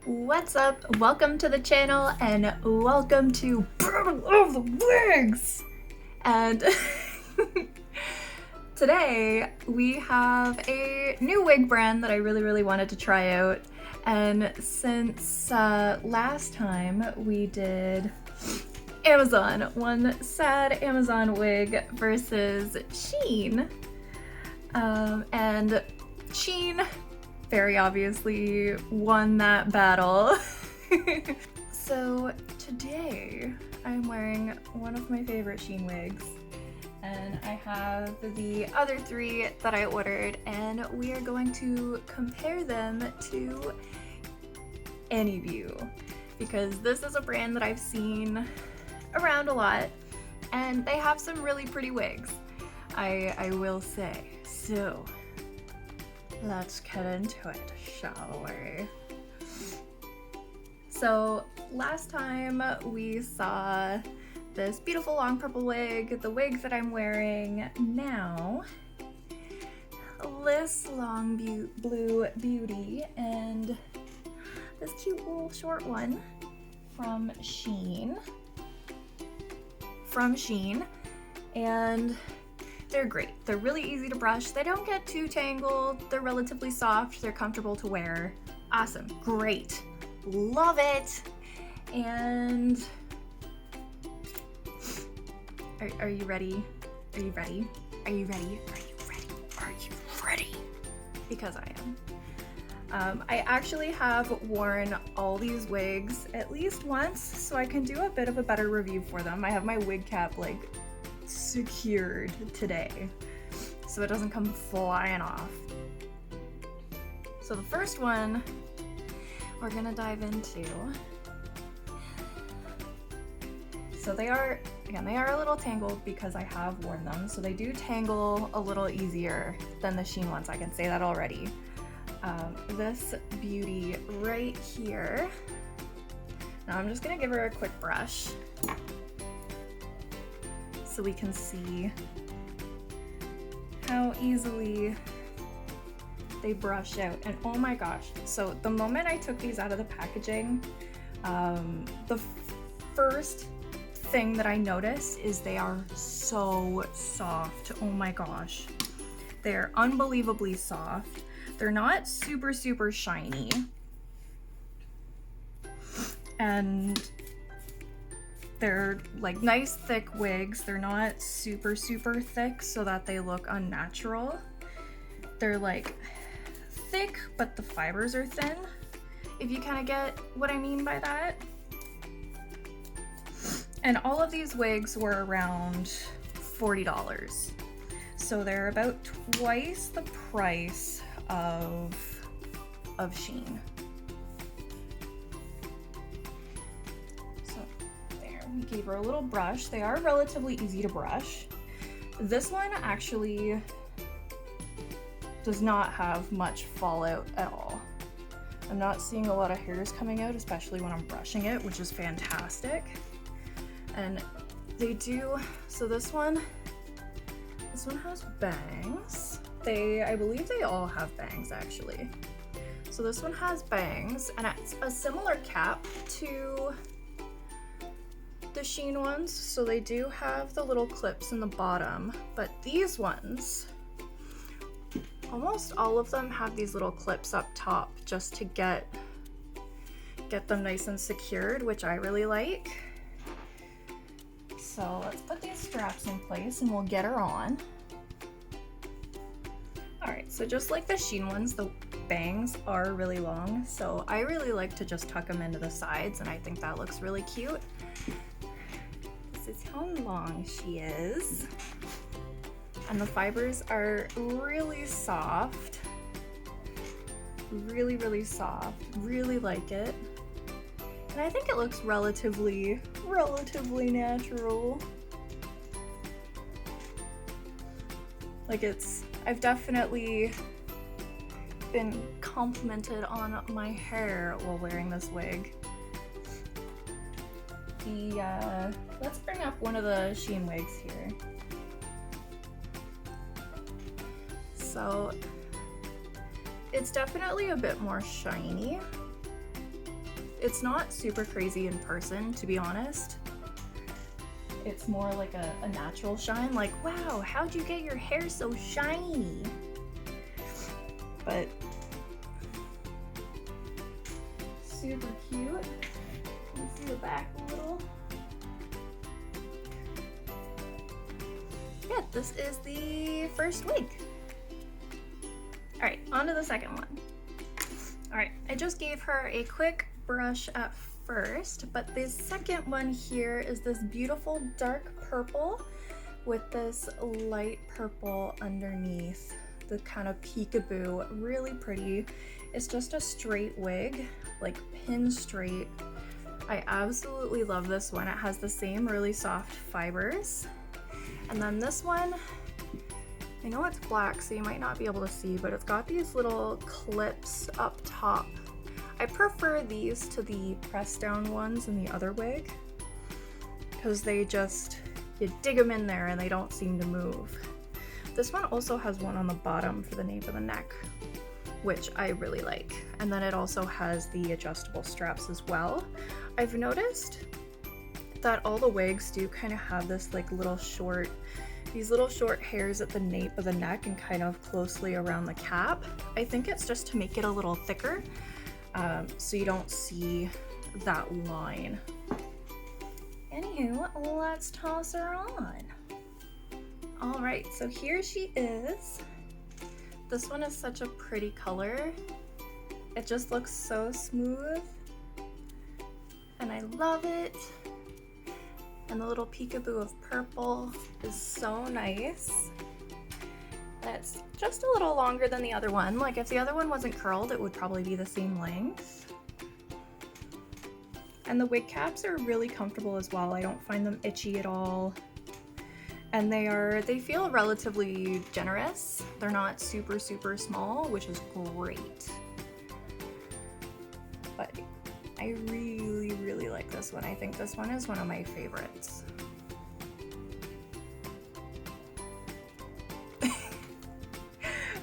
What's up? Welcome to the channel and welcome to Battle of the Wigs! And today we have a new wig brand that I really wanted to try out. And since last time we did Amazon, one sad Amazon wig versus SHEIN. And SHEIN very obviously won that battle. So today I'm wearing one of my favorite SHEIN wigs, and I have the other three that I ordered, and we are going to compare them to ANIBIU because this is a brand that I've seen around a lot and they have some really pretty wigs, I will say. So let's get into it, shall we? So last time we saw this beautiful long purple wig, the wig that I'm wearing now, this long blue beauty, and this cute little short one from SHEIN. And they're great. They're really easy to brush. They don't get too tangled. They're relatively soft. They're comfortable to wear. Awesome. Great. Love it. And are you ready? Are you ready? Are you ready? Are you ready? Are you ready? Because I am. I actually have worn all these wigs at least once, so I can do a bit of a better review for them. I have my wig cap like secured today so it doesn't come flying off. So the first one we're gonna dive into, so they are a little tangled because I have worn them, so they do tangle a little easier than the SHEIN ones, I can say that already. This beauty right here, now I'm just gonna give her a quick brush so we can see how easily they brush out. And oh my gosh, so the moment I took these out of the packaging, the first thing that I noticed is they are so soft. Oh my gosh, they're unbelievably soft. They're not super shiny, and they're like nice thick wigs. They're not super thick so that they look unnatural. They're like thick, but the fibers are thin, if you kind of get what I mean by that. And all of these wigs were around $40. So they're about twice the price of SHEIN. So there, we gave her a little brush. They are relatively easy to brush. This one actually does not have much fallout at all. I'm not seeing a lot of hairs coming out, especially when I'm brushing it, which is fantastic. And they do, so this one has bangs. I believe they all have bangs actually. So this one has bangs, and it's a similar cap to the SHEIN ones. So they do have the little clips in the bottom, but these ones, almost all of them have these little clips up top just to get them nice and secured, which I really like. So let's put these straps in place and we'll get her on. Alright, so just like the SHEIN ones, the bangs are really long, so I really like to just tuck them into the sides, and I think that looks really cute. This is how long she is. And the fibers are really soft. Really soft. Really like it. And I think it looks relatively natural. Like I've definitely been complimented on my hair while wearing this wig. Let's bring up one of the SHEIN wigs here. So it's definitely a bit more shiny. It's not super crazy in person, to be honest. It's more like a natural shine, like, wow, how'd you get your hair so shiny? But super cute. You can see the back a little. Yeah, this is the first wig. All right, on to the second one. All right, I just gave her a quick brush at first, but the second one here is this beautiful dark purple with this light purple underneath, the kind of peekaboo, really pretty. It's just a straight wig, like pin straight. I absolutely love this one. It has the same really soft fibers. And then this one, I know it's black, so you might not be able to see, but it's got these little clips up top. I prefer these to the press down ones in the other wig because they just, you dig them in there and they don't seem to move. This one also has one on the bottom for the nape of the neck, which I really like. And then it also has the adjustable straps as well. I've noticed that all the wigs do kind of have this like these little short hairs at the nape of the neck and kind of closely around the cap. I think it's just to make it a little thicker, so you don't see that line. Anywho, let's toss her on. All right, so here she is. This one is such a pretty color. It just looks so smooth, and I love it. And the little peekaboo of purple is so nice. And it's just a little longer than the other one. Like if the other one wasn't curled, it would probably be the same length. And the wig caps are really comfortable as well. I don't find them itchy at all. And they feel relatively generous. They're not super, super small, which is great. But I really, really like this one. I think this one is one of my favorites.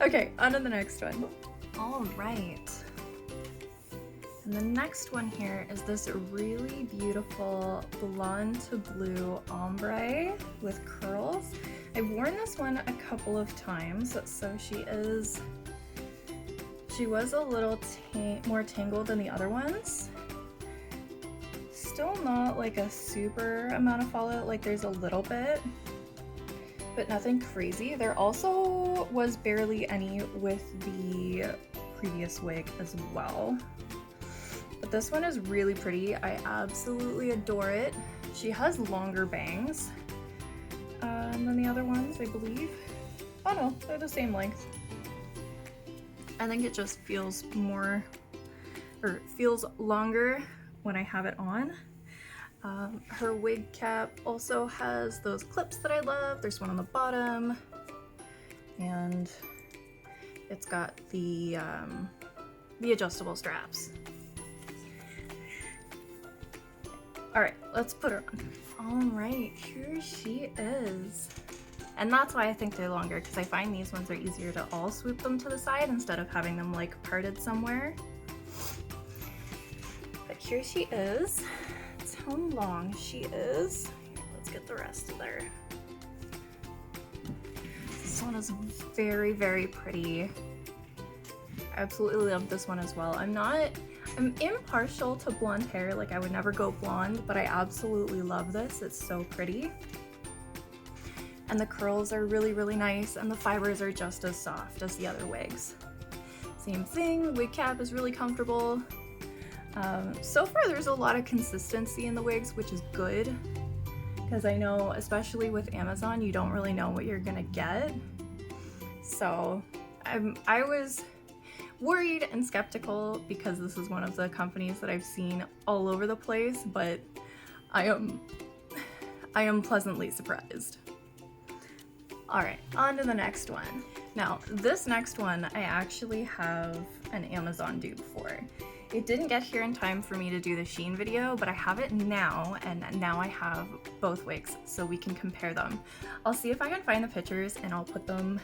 Okay, on to the next one. All right. And the next one here is this really beautiful blonde to blue ombre with curls. I've worn this one a couple of times, so she was a little more tangled than the other ones. Still not like a super amount of fallout, like there's a little bit, but nothing crazy. There also was barely any with the previous wig as well. But this one is really pretty. I absolutely adore it. She has longer bangs than the other ones, I believe. Oh no, they're the same length. I think it just feels feels longer when I have it on. Her wig cap also has those clips that I love. There's one on the bottom, and it's got the adjustable straps. All right, let's put her on. All right, here she is. And that's why I think they're longer, because I find these ones are easier to all swoop them to the side instead of having them like parted somewhere. But here she is. That's how long she is. Here, let's get the rest of her. This one is very, very pretty. I absolutely love this one as well. I'm impartial to blonde hair, like I would never go blonde, but I absolutely love this. It's so pretty. And the curls are really, really nice, and the fibers are just as soft as the other wigs. Same thing, wig cap is really comfortable. So far there's a lot of consistency in the wigs, which is good, because I know, especially with Amazon, you don't really know what you're gonna get. So I was worried and skeptical because this is one of the companies that I've seen all over the place, but I am pleasantly surprised. All right, on to the next one. Now, this next one I actually have an Amazon dupe for. It didn't get here in time for me to do the SHEIN video, but I have it now, and now I have both wigs, so we can compare them. I'll see if I can find the pictures and I'll put them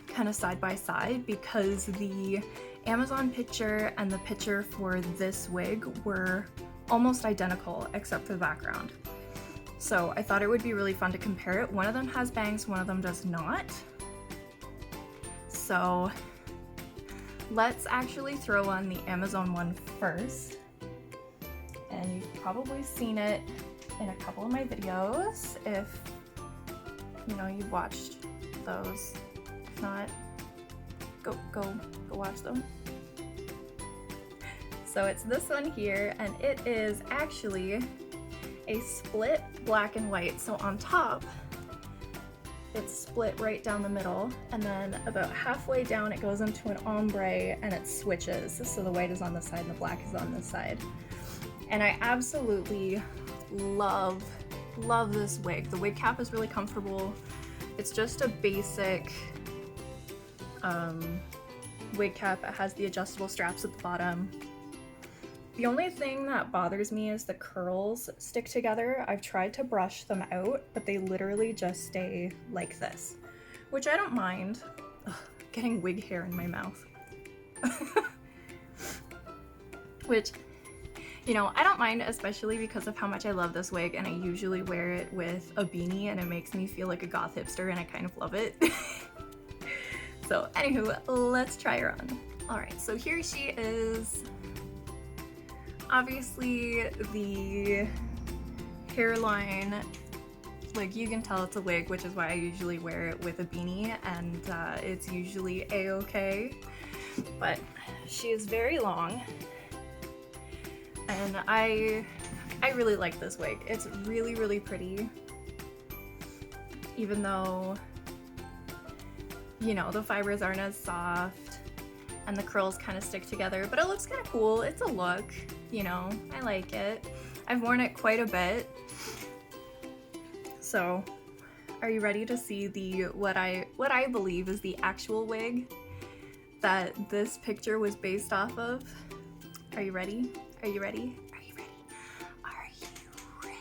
kind of side by side, because the Amazon picture and the picture for this wig were almost identical except for the background. So I thought it would be really fun to compare it. One of them has bangs, one of them does not. So let's actually throw on the Amazon one first. And you've probably seen it in a couple of my videos if you know you've watched those. If not, go watch them. So it's this one here, and it is actually a split black and white. So on top, it's split right down the middle, and then about halfway down it goes into an ombre and it switches. So the white is on this side and the black is on this side. And I absolutely love this wig. The wig cap is really comfortable. It's just a basic wig cap. It has the adjustable straps at the bottom. The only thing that bothers me is the curls stick together. I've tried to brush them out, but they literally just stay like this, which I don't mind. Ugh, getting wig hair in my mouth. Which, you know, I don't mind, especially because of how much I love this wig, and I usually wear it with a beanie and it makes me feel like a goth hipster, and I kind of love it. So anywho, let's try her on. All right, so here she is. Obviously the hairline, like you can tell it's a wig, which is why I usually wear it with a beanie, and it's usually a-okay. But she is very long, and I really like this wig. It's really, really pretty, even though, you know, the fibers aren't as soft and the curls kind of stick together, but it looks kind of cool. It's a look, you know, I like it. I've worn it quite a bit. So are you ready to see the what I believe is the actual wig that this picture was based off of? Are you ready? Are you ready? Are you ready? Are you ready?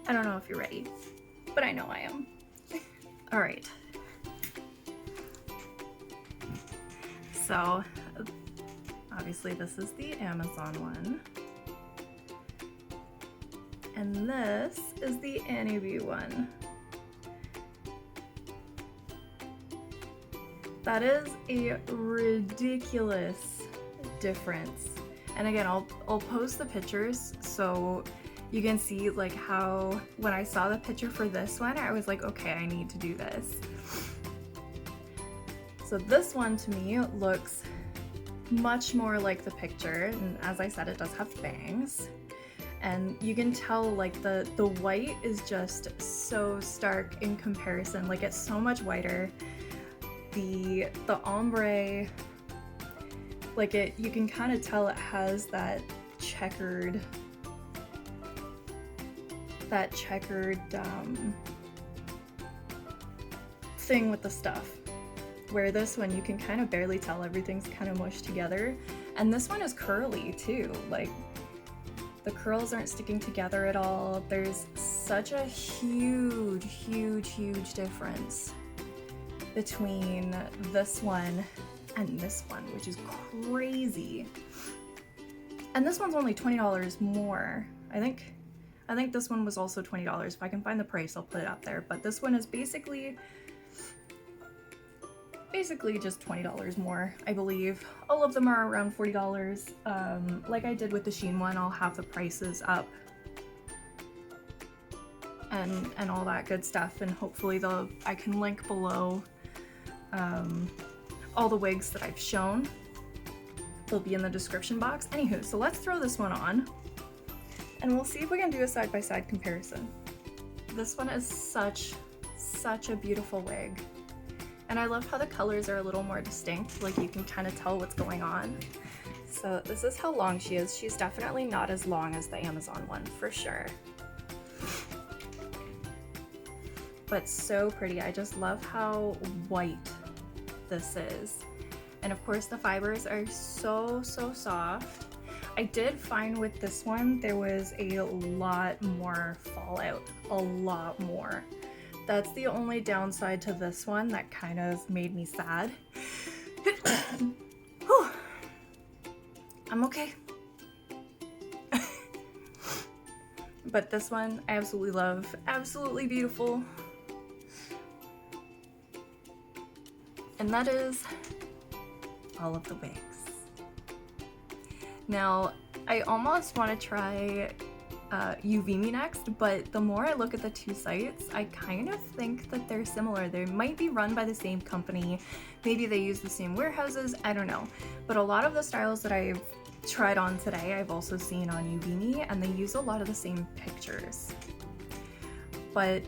I don't know if you're ready, but I know I am. All right. So obviously this is the Amazon one, and this is the ANIBIU one. That is a ridiculous difference. And again, I'll post the pictures so you can see like how when I saw the picture for this one, I was like, okay, I need to do this. So this one to me looks much more like the picture, and as I said, it does have bangs. And you can tell like the white is just so stark in comparison, like it's so much whiter. The ombre, like you can kind of tell it has that checkered thing with the stuff. Where this one, you can kind of barely tell, everything's kind of mushed together. And this one is curly too, like the curls aren't sticking together at all. There's such a huge difference between this one and this one, which is crazy. And this one's only $20 more. I think this one was also $20. If I can find the price, I'll put it up there. But this one is basically just $20 more, I believe. All of them are around $40. Like I did with the SHEIN one, I'll have the prices up and all that good stuff, and hopefully I can link below all the wigs that I've shown. They'll be in the description box. Anywho, so let's throw this one on and we'll see if we can do a side-by-side comparison. This one is such a beautiful wig. And I love how the colors are a little more distinct, like you can kind of tell what's going on. So this is how long she is. She's definitely not as long as the Amazon one, for sure. But so pretty. I just love how white this is. And of course the fibers are so soft. I did find with this one, there was a lot more fallout, a lot more. That's the only downside to this one that kind of made me sad. I'm okay. But this one I absolutely love. Absolutely beautiful. And that is all of the wigs. Now, I almost want to try UVMe next, but the more I look at the two sites, I kind of think that they're similar. They might be run by the same company, maybe they use the same warehouses, I don't know. But a lot of the styles that I've tried on today, I've also seen on UVMe, and they use a lot of the same pictures. But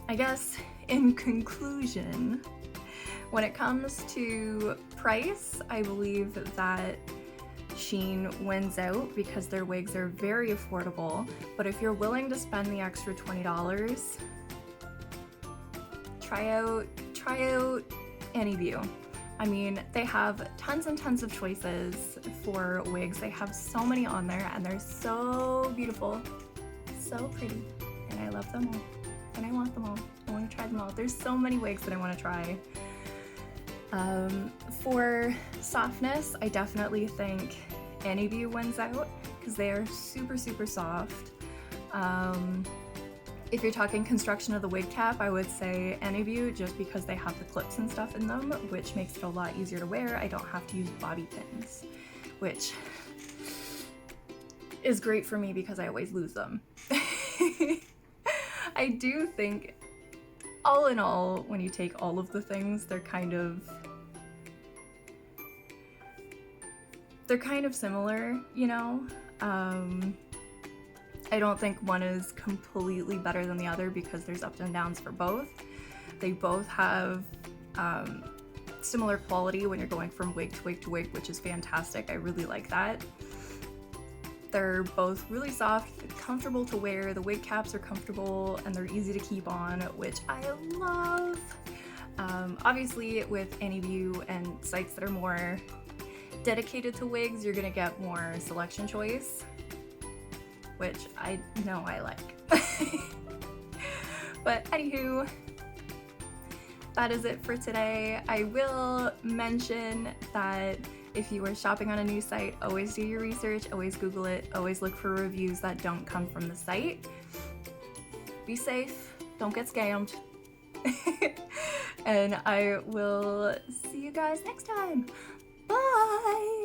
I guess in conclusion, when it comes to price, I believe that SHEIN wins out because their wigs are very affordable, but if you're willing to spend the extra $20, try out ANIBIU. I mean, they have tons and tons of choices for wigs. They have so many on there and they're so beautiful, so pretty, and I love them all, and I want them all. I want to try them all. There's so many wigs that I want to try. For softness, I definitely think ANIBIU wins out because they are super, super soft. If you're talking construction of the wig cap, I would say ANIBIU just because they have the clips and stuff in them, which makes it a lot easier to wear. I don't have to use bobby pins, which is great for me because I always lose them. I do think, all in all, when you take all of the things, they're kind of similar, you know? I don't think one is completely better than the other because there's ups and downs for both. They both have similar quality when you're going from wig to wig to wig, which is fantastic. I really like that. They're both really soft, comfortable to wear. The wig caps are comfortable and they're easy to keep on, which I love. Obviously, with ANIBIU and sites that are more dedicated to wigs, you're gonna get more selection choice, which I know I like. But anywho, that is it for today. I will mention that if you are shopping on a new site, always do your research, always Google it, always look for reviews that don't come from the site. Be safe, don't get scammed. And I will see you guys next time. Bye!